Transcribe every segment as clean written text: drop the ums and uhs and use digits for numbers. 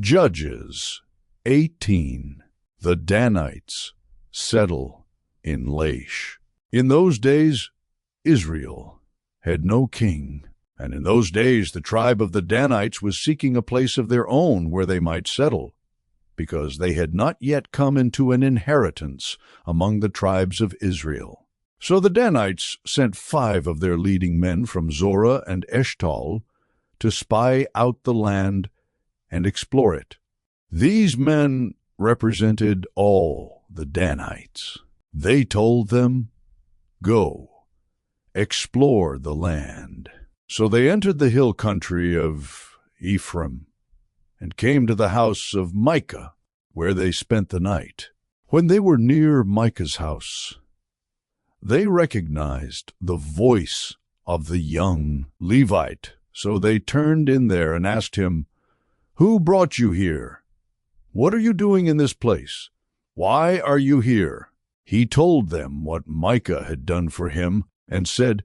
Judges 18. The Danites settle in Laish. In those days, Israel had no king, and in those days the tribe of the Danites was seeking a place of their own where they might settle, because they had not yet come into an inheritance among the tribes of Israel. So the Danites sent 5 of their leading men from Zorah and Eshtaol to spy out the land and explore it. These men represented all the Danites. They told them, "Go, explore the land." So they entered the hill country of Ephraim and came to the house of Micah, where they spent the night. When they were near Micah's house, they recognized the voice of the young Levite. So they turned in there and asked him, "Who brought you here? What are you doing in this place? Why are you here?" He told them what Micah had done for him and said,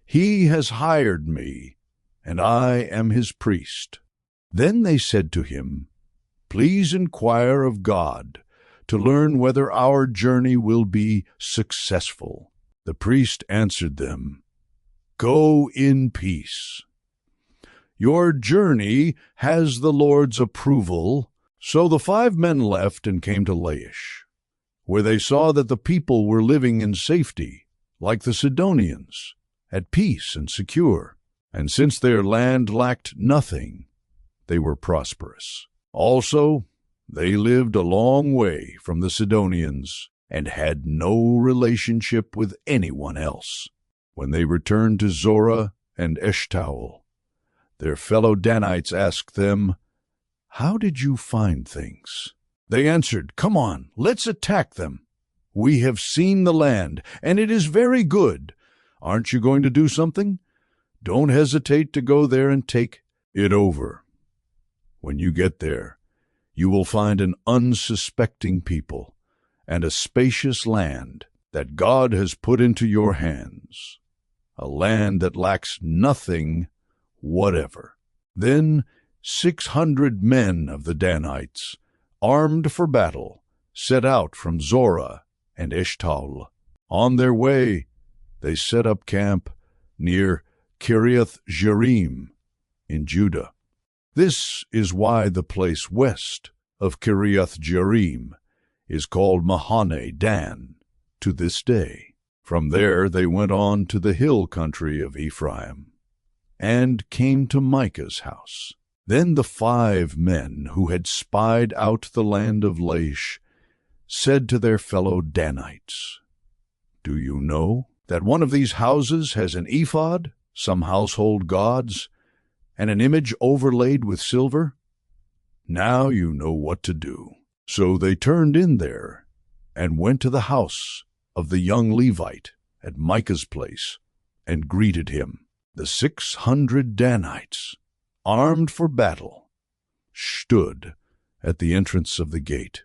"He has hired me, and I am his priest." Then they said to him, "Please inquire of God to learn whether our journey will be successful." The priest answered them, "Go in peace. Your journey has the Lord's approval." So the 5 men left and came to Laish, where they saw that the people were living in safety, like the Sidonians, at peace and secure. And since their land lacked nothing, they were prosperous. Also, they lived a long way from the Sidonians and had no relationship with anyone else. When they returned to Zorah and Eshtaol, their fellow Danites asked them, "How did you find things?" They answered, "Come on, let's attack them. We have seen the land, and it is very good. Aren't you going to do something? Don't hesitate to go there and take it over. When you get there, you will find an unsuspecting people and a spacious land that God has put into your hands, a land that lacks nothing whatever." Then 600 men of the Danites, armed for battle, set out from Zorah and Eshtaol. On their way, they set up camp near Kiriath Jearim in Judah. This is why the place west of Kiriath Jearim is called Mahane Dan to this day. From there they went on to the hill country of Ephraim and came to Micah's house. Then the 5 men who had spied out the land of Laish said to their fellow Danites, "Do you know that one of these houses has an ephod, some household gods, and an image overlaid with silver? Now you know what to do." So they turned in there and went to the house of the young Levite at Micah's place and greeted him. The 600 Danites, armed for battle, stood at the entrance of the gate.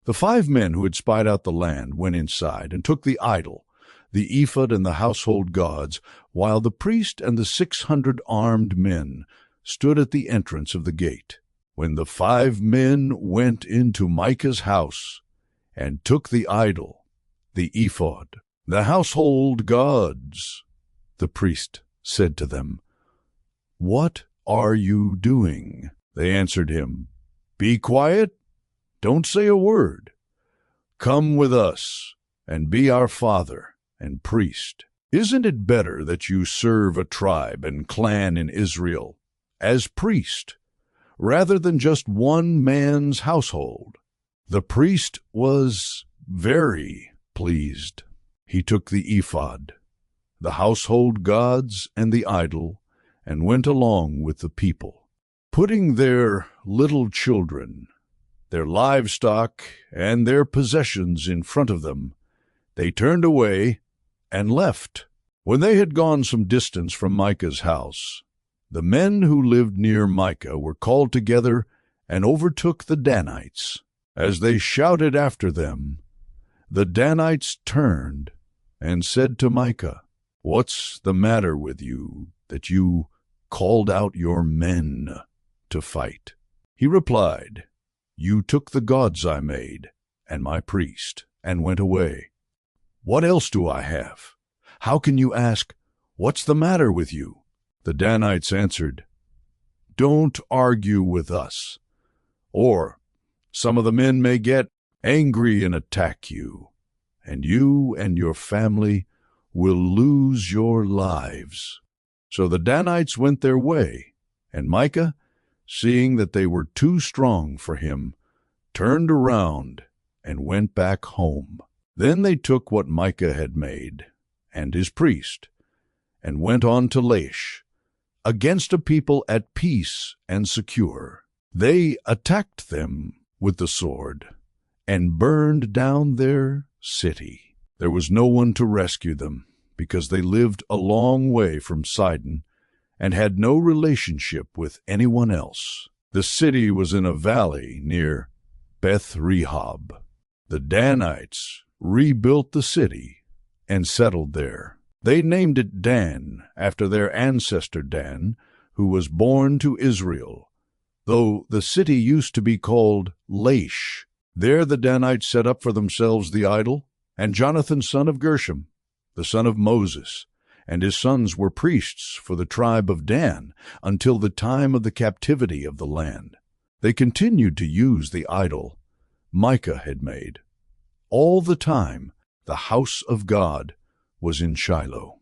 The 5 men who had spied out the land went inside and took the idol, the ephod and the household gods, while the priest and the 600 armed men stood at the entrance of the gate. When the 5 men went into Micah's house and took the idol, the ephod, the household gods, the priest said to them, "What are you doing?" They answered him, "Be quiet, don't say a word. Come with us and be our father and priest. Isn't it better that you serve a tribe and clan in Israel as priest, rather than just one man's household?" The priest was very pleased. He took the ephod, the household gods, and the idol, and went along with the people. Putting their little children, their livestock, and their possessions in front of them, they turned away and left. When they had gone some distance from Micah's house, the men who lived near Micah were called together and overtook the Danites. As they shouted after them, the Danites turned and said to Micah, "What's the matter with you that you called out your men to fight?" He replied, "You took the gods I made, and my priest, and went away. What else do I have? How can you ask, 'What's the matter with you?'" The Danites answered, "Don't argue with us, or some of the men may get angry and attack you, and you and your family will lose your lives." So the Danites went their way, and Micah, seeing that they were too strong for him, turned around and went back home. Then they took what Micah had made, and his priest, and went on to Laish, against a people at peace and secure. They attacked them with the sword, and burned down their city. There was no one to rescue them, because they lived a long way from Sidon, and had no relationship with anyone else. The city was in a valley near Beth-rehob. The Danites rebuilt the city and settled there. They named it Dan, after their ancestor Dan, who was born to Israel, though the city used to be called Laish. There the Danites set up for themselves the idol, and Jonathan son of Gershom, the son of Moses, and his sons were priests for the tribe of Dan until the time of the captivity of the land. They continued to use the idol Micah had made. All the time the house of God was in Shiloh.